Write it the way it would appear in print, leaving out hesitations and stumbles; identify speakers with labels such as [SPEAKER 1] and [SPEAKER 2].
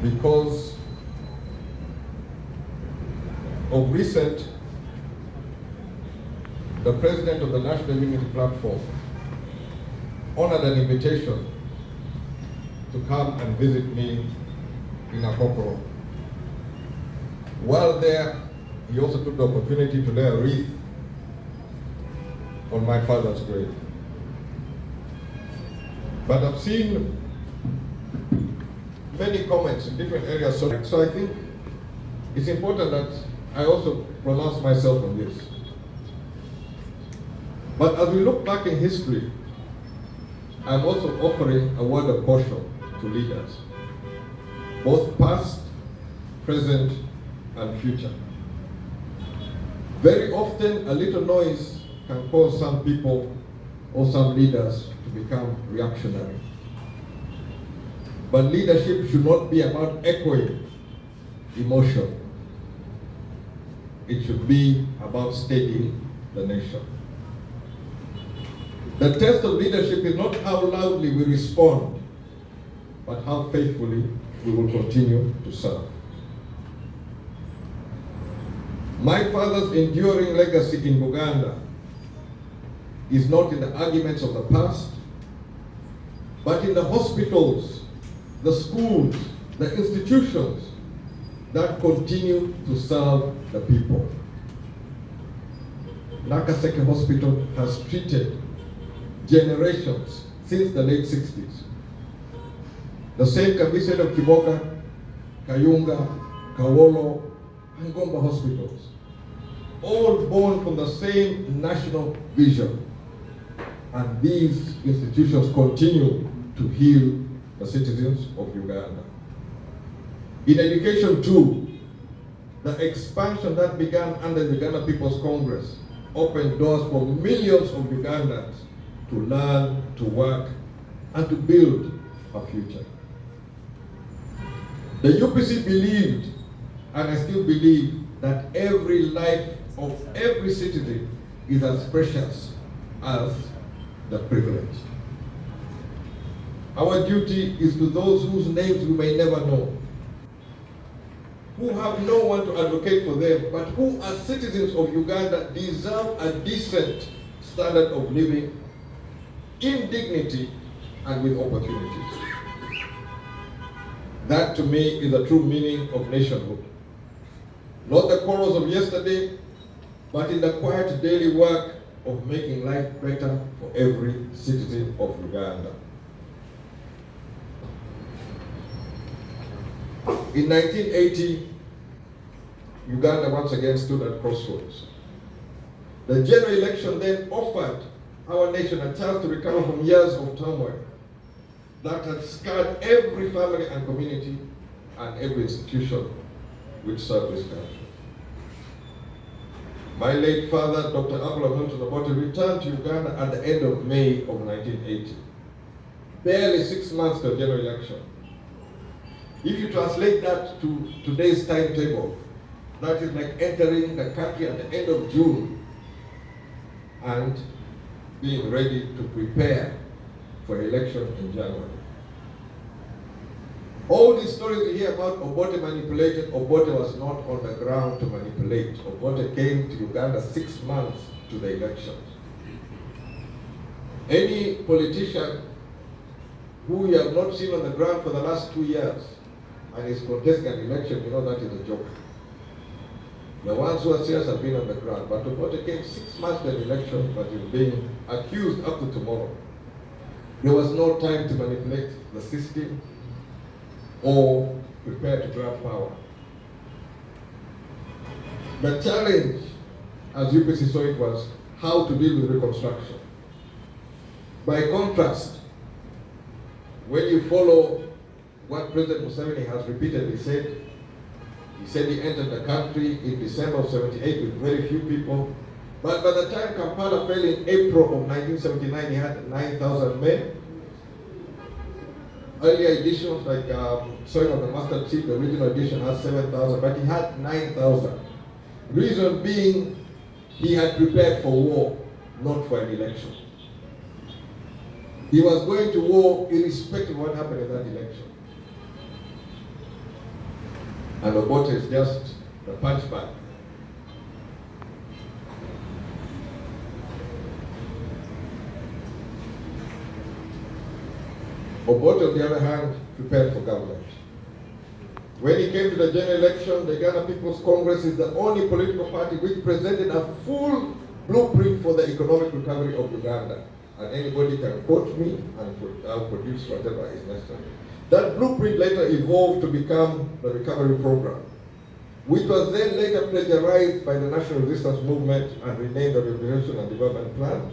[SPEAKER 1] because of recent, the President of the National Unity Platform honored an invitation to come and visit me in Akoporo. While there, he also took the opportunity to lay a wreath on my father's grave. But I've seen many comments in different areas, so I think it's important that I also pronounce myself on this. But as we look back in history, I'm also offering a word of caution to leaders, both past, present, and future. Very often, a little noise can cause some people or some leaders to become reactionary. But leadership should not be about echoing emotion. It should be about steadying the nation. The test of leadership is not how loudly we respond, but how faithfully we will continue to serve. My father's enduring legacy in Uganda is not in the arguments of the past, but in the hospitals, the schools, the institutions that continue to serve the people. Nakaseke Hospital has treated generations since the late 60s. The same can be said of Kiboka, Kayunga, Kawolo, and Gomba hospitals, all born from the same national vision. And these institutions continue to heal the citizens of Uganda. In education too, the expansion that began under the Uganda People's Congress opened doors for millions of Ugandans to learn, to work, and to build a future. The UPC believed, and I still believe, that every life of every citizen is as precious as the privilege. Our duty is to those whose names we may never know, who have no one to advocate for them, but who as citizens of Uganda deserve a decent standard of living in dignity and with opportunities. That to me is the true meaning of nationhood. Not the quarrels of yesterday, but in the quiet daily work of making life better for every citizen of Uganda. In 1980, Uganda once again stood at crossroads. The general election then offered our nation a chance to recover from years of turmoil that had scarred every family and community and every institution which served this country. My late father, Dr. Sopported, returned to Uganda at the end of May of 1980, barely 6 months to the general election. If you translate that to today's timetable, that is like entering the country at the end of June and being ready to prepare for election in January. All these stories we hear about Obote manipulated, Obote was not on the ground to manipulate. Obote came to Uganda 6 months to the elections. Any politician who you have not seen on the ground for the last 2 years and is contesting an election, you know that is a joke. The ones who are serious have been on the ground, but Obote came 6 months to the election, but is being accused up to tomorrow. There was no time to manipulate the system or prepare to grab power. The challenge, as UPC saw it, was how to deal with reconstruction. By contrast, when you follow what President Museveni has repeatedly said, he said he entered the country in December of 78 with very few people, but by the time Kampala fell in April of 1979, he had 9,000 men. Earlier editions, like Sowing of the Mustard Seed, the original edition has 7,000, but he had 9,000. Reason being, he had prepared for war, not for an election. He was going to war irrespective of what happened in that election. and Obote is just the punch bag. Obote, on the other hand, prepared for government. When he came to the general election, the Ghana People's Congress is the only political party which presented a full blueprint for the economic recovery of Uganda. And anybody can quote me and I'll produce whatever is necessary. That blueprint later evolved to become the recovery program, which was then later plagiarized by the National Resistance Movement and renamed the Reparation and Development Plan,